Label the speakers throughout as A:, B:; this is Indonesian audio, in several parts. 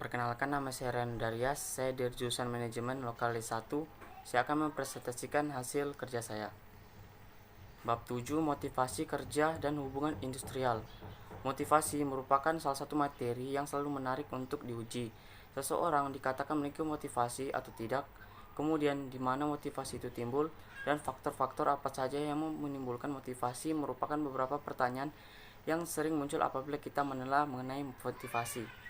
A: Perkenalkan, nama saya Ren Darias, saya dari jurusan Manajemen Lokal D1. Saya akan mempresentasikan hasil kerja saya. Bab 7, motivasi kerja dan hubungan industrial. Motivasi merupakan salah satu materi yang selalu menarik untuk diuji. Seseorang dikatakan memiliki motivasi atau tidak, kemudian di mana motivasi itu timbul, dan faktor-faktor apa saja yang menimbulkan motivasi merupakan beberapa pertanyaan yang sering muncul apabila kita menelaah mengenai motivasi.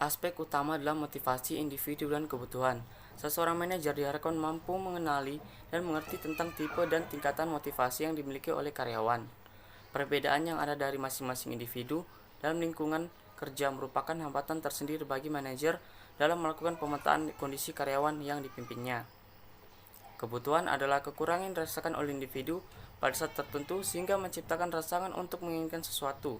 A: Aspek utama adalah motivasi individu dan kebutuhan. Seseorang manajer diharapkan mampu mengenali dan mengerti tentang tipe dan tingkatan motivasi yang dimiliki oleh karyawan. Perbedaan yang ada dari masing-masing individu dalam lingkungan kerja merupakan hambatan tersendiri bagi manajer dalam melakukan pemetaan kondisi karyawan yang dipimpinnya. Kebutuhan adalah kekurangan yang dirasakan oleh individu pada saat tertentu sehingga menciptakan rangsangan untuk menginginkan sesuatu.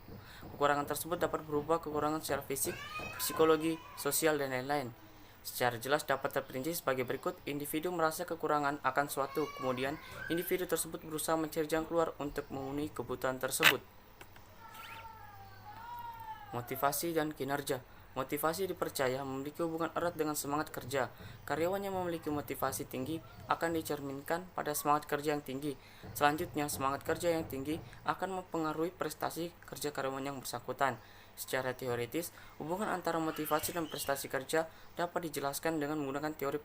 A: Kekurangan tersebut dapat berubah kekurangan secara fisik, psikologi, sosial, dan lain-lain. Secara jelas dapat terperinci sebagai berikut. Individu merasa kekurangan akan suatu, kemudian individu tersebut berusaha mencari jalan keluar untuk memenuhi kebutuhan tersebut. Motivasi dan kinerja. Motivasi dipercaya memiliki hubungan erat dengan semangat kerja. Karyawan yang memiliki motivasi tinggi akan dicerminkan pada semangat kerja yang tinggi. Selanjutnya, semangat kerja yang tinggi akan mempengaruhi prestasi kerja karyawan yang bersangkutan. Secara teoritis, hubungan antara motivasi dan prestasi kerja dapat dijelaskan dengan menggunakan teori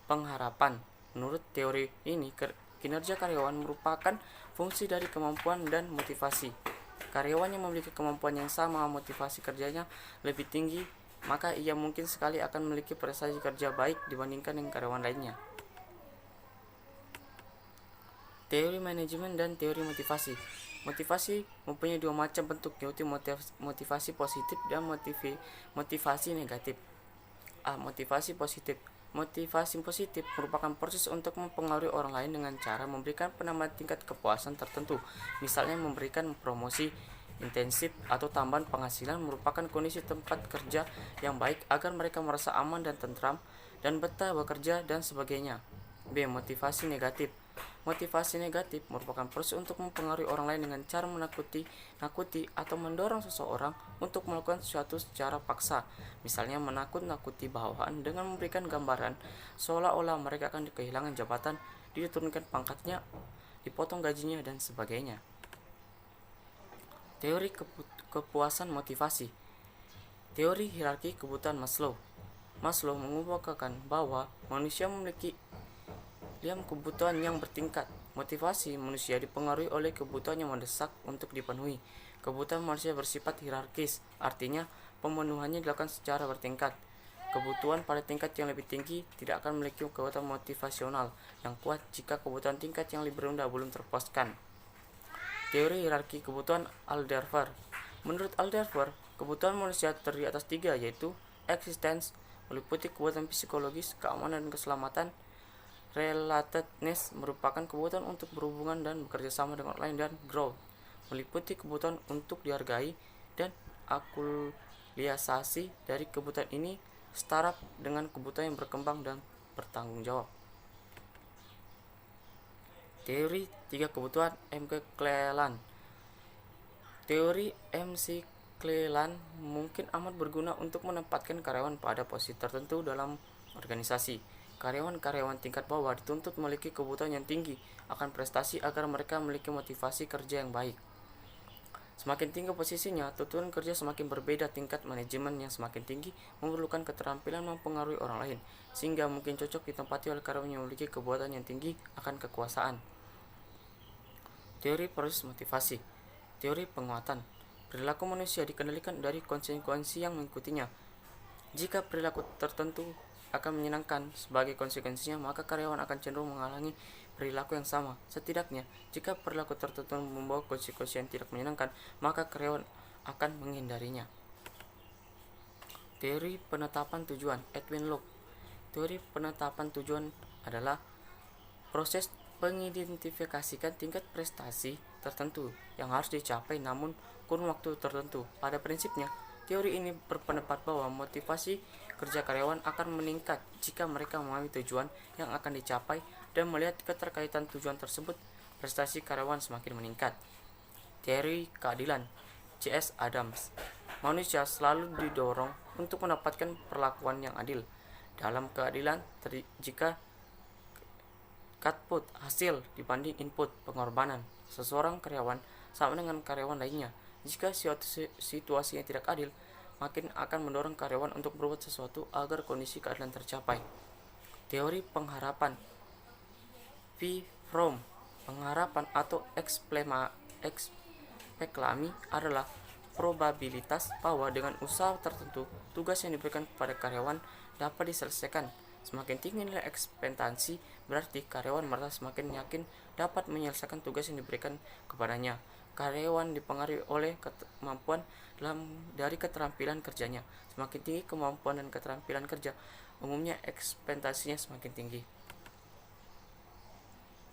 A: pengharapan. Menurut teori ini, kinerja karyawan merupakan fungsi dari kemampuan dan motivasi. Karyawan yang memiliki kemampuan yang sama, motivasi kerjanya lebih tinggi, maka ia mungkin sekali akan memiliki prestasi kerja baik dibandingkan dengan karyawan lainnya. Teori manajemen dan teori motivasi. Motivasi mempunyai dua macam bentuk, yaitu motivasi positif dan motivasi negatif. Motivasi positif. Motivasi positif merupakan proses untuk mempengaruhi orang lain dengan cara memberikan penambahan tingkat kepuasan tertentu. Misalnya memberikan promosi, intensif, atau tambahan penghasilan merupakan kondisi tempat kerja yang baik agar mereka merasa aman dan tentram dan betah bekerja dan sebagainya. B. Motivasi negatif. Motivasi negatif merupakan proses untuk mempengaruhi orang lain dengan cara nakuti atau mendorong seseorang untuk melakukan sesuatu secara paksa. Misalnya menakut-nakuti bawahan dengan memberikan gambaran seolah-olah mereka akan kehilangan jabatan, diturunkan pangkatnya, dipotong gajinya, dan sebagainya. Teori kepuasan motivasi. Teori hierarki kebutuhan Maslow. Maslow mengemukakan bahwa manusia memiliki 5 kebutuhan yang bertingkat. Motivasi manusia dipengaruhi oleh kebutuhan yang mendesak untuk dipenuhi. Kebutuhan manusia bersifat hierarkis, artinya pemenuhannya dilakukan secara bertingkat. Kebutuhan pada tingkat yang lebih tinggi tidak akan memiliki kekuatan motivasional yang kuat jika kebutuhan tingkat yang lebih rendah belum terpuaskan. Teori hierarki kebutuhan Alderfer. Menurut Alderfer, kebutuhan manusia terdiri atas 3, yaitu existence, meliputi kebutuhan psikologis, keamanan dan keselamatan. Relatedness merupakan kebutuhan untuk berhubungan dan bekerja sama dengan orang lain, dan growth meliputi kebutuhan untuk dihargai, dan akuliasasi dari kebutuhan ini setara dengan kebutuhan yang berkembang dan bertanggung jawab. Teori 3 kebutuhan McClelland. Teori McClelland mungkin amat berguna untuk menempatkan karyawan pada posisi tertentu dalam organisasi. Karyawan-karyawan tingkat bawah dituntut memiliki kebutuhan yang tinggi akan prestasi agar mereka memiliki motivasi kerja yang baik. Semakin tinggi posisinya, tuntutan kerja semakin berbeda. Tingkat manajemen yang semakin tinggi memerlukan keterampilan mempengaruhi orang lain, sehingga mungkin cocok ditempati oleh karyawan yang memiliki kebutuhan yang tinggi akan kekuasaan. Teori proses motivasi. Teori penguatan. Perilaku manusia dikendalikan dari konsekuensi yang mengikutinya. Jika perilaku tertentu akan menyenangkan sebagai konsekuensinya, maka karyawan akan cenderung menghalangi perilaku yang sama. Setidaknya, jika perilaku tertentu membawa konsekuensi yang tidak menyenangkan, maka karyawan akan menghindarinya. Teori penetapan tujuan Edwin Locke. Teori penetapan tujuan adalah proses mengidentifikasikan tingkat prestasi tertentu yang harus dicapai namun kurun waktu tertentu. Pada prinsipnya, teori ini berpendapat bahwa motivasi kerja karyawan akan meningkat jika mereka memahami tujuan yang akan dicapai dan melihat keterkaitan tujuan tersebut, prestasi karyawan semakin meningkat. Teori keadilan C.S. Adams. Manusia selalu didorong untuk mendapatkan perlakuan yang adil. Dalam keadilan, jika output hasil dibanding input pengorbanan seseorang karyawan sama dengan karyawan lainnya. Jika suatu situasi yang tidak adil, makin akan mendorong karyawan untuk berbuat sesuatu agar kondisi keadilan tercapai. Teori pengharapan V. Fromm. Pengharapan atau ekspeklami adalah probabilitas bahwa dengan usaha tertentu tugas yang diberikan kepada karyawan dapat diselesaikan. Semakin tinggi nilai ekspektasi, berarti karyawan merasa semakin yakin dapat menyelesaikan tugas yang diberikan kepadanya. Karyawan dipengaruhi oleh kemampuan dari keterampilan kerjanya. Semakin tinggi kemampuan dan keterampilan kerja, umumnya ekspektasinya semakin tinggi.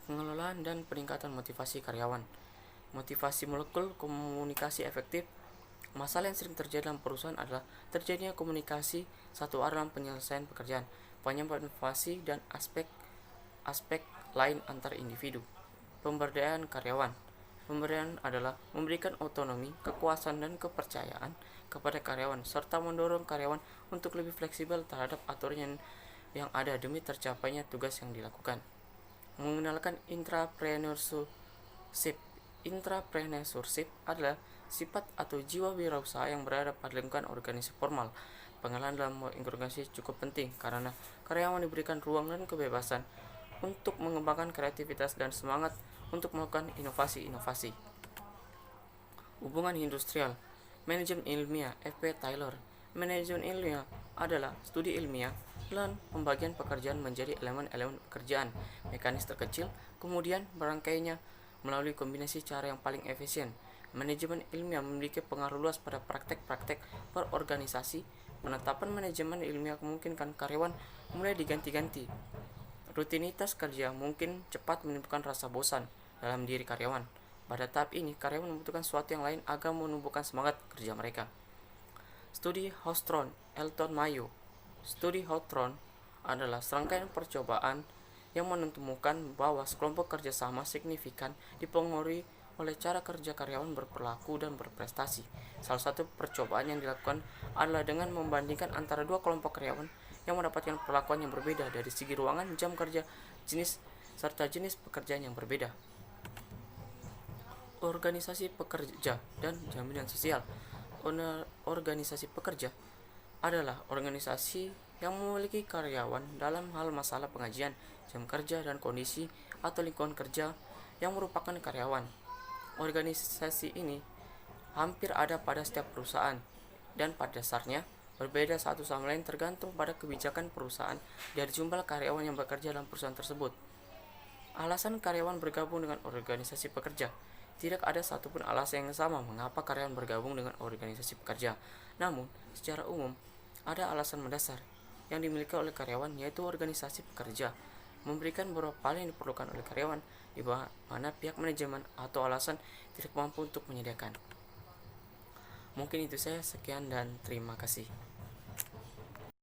A: Pengelolaan dan peningkatan motivasi karyawan. Motivasi molekul komunikasi efektif. Masalah yang sering terjadi dalam perusahaan adalah terjadinya komunikasi satu arah dalam penyelesaian pekerjaan, penyampaian motivasi, dan aspek lain antar individu. Pemberdayaan karyawan. Pemberdayaan adalah memberikan otonomi, kekuasaan, dan kepercayaan kepada karyawan, serta mendorong karyawan untuk lebih fleksibel terhadap aturan yang ada demi tercapainya tugas yang dilakukan. Mengenalkan intrapreneurship. Intrapreneurship adalah sifat atau jiwa wirausaha yang berada pada lingkungan organisasi formal. Pengenalan dalam organisasi cukup penting karena karyawan diberikan ruang dan kebebasan untuk mengembangkan kreativitas dan semangat untuk melakukan inovasi-inovasi. Hubungan industrial. Manajemen ilmiah. F.P. Taylor. Manajemen ilmiah adalah studi ilmiah dan pembagian pekerjaan menjadi elemen-elemen pekerjaan mekanis terkecil, kemudian merangkainya melalui kombinasi cara yang paling efisien. Manajemen ilmiah memiliki pengaruh luas pada praktek-praktek berorganisasi. Penetapan manajemen ilmiah memungkinkan karyawan mulai diganti-ganti. Rutinitas kerja mungkin cepat menimbulkan rasa bosan dalam diri karyawan. Pada tahap ini, karyawan membutuhkan sesuatu yang lain agar menumbuhkan semangat kerja mereka. Studi Hawthorne, Elton Mayo. Studi Hawthorne adalah serangkaian percobaan yang menemukan bahwa sekelompok kerjasama signifikan dipengaruhi oleh cara kerja karyawan berperilaku dan berprestasi. Salah satu percobaan yang dilakukan adalah dengan membandingkan antara dua kelompok karyawan yang mendapatkan perlakuan yang berbeda dari segi ruangan, jam kerja, jenis, serta jenis pekerjaan yang berbeda. Organisasi pekerja dan jaminan sosial. Organisasi pekerja adalah organisasi yang memiliki karyawan dalam hal masalah pengajian, jam kerja, dan kondisi atau lingkungan kerja yang merupakan karyawan. Organisasi ini hampir ada pada setiap perusahaan dan pada dasarnya berbeda satu sama lain tergantung pada kebijakan perusahaan dari jumlah karyawan yang bekerja dalam perusahaan tersebut. Alasan karyawan bergabung dengan organisasi pekerja. Tidak ada satupun alasan yang sama mengapa karyawan bergabung dengan organisasi pekerja. Namun, secara umum, ada alasan mendasar yang dimiliki oleh karyawan, yaitu organisasi pekerja memberikan beberapa hal yang diperlukan oleh karyawan di mana pihak manajemen atau alasan tidak mampu untuk menyediakan. Mungkin itu saya, sekian dan terima kasih.